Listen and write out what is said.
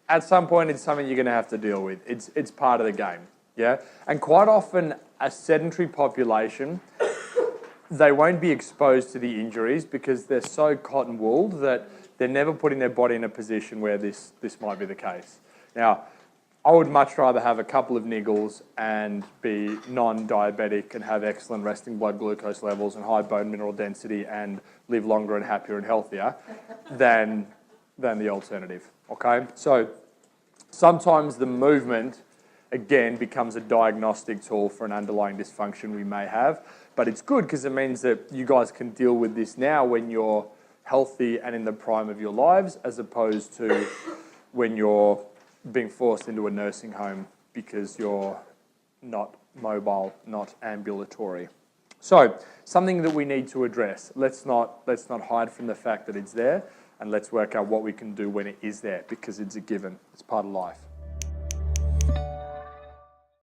at some point it's something you're going to have to deal with. It's part of the game, yeah? And quite often a sedentary population, they won't be exposed to the injuries because they're so cotton-wooled that they're never putting their body in a position where this might be the case. Now, I would much rather have a couple of niggles and be non-diabetic and have excellent resting blood glucose levels and high bone mineral density and live longer and happier and healthier than the alternative, okay? So sometimes the movement, again, becomes a diagnostic tool for an underlying dysfunction we may have, but it's good because it means that you guys can deal with this now when you're healthy and in the prime of your lives, as opposed to when you're being forced into a nursing home because you're not mobile, not ambulatory. So, something that we need to address. Let's not hide from the fact that it's there, and let's work out what we can do when it is there, because it's a given. It's part of life.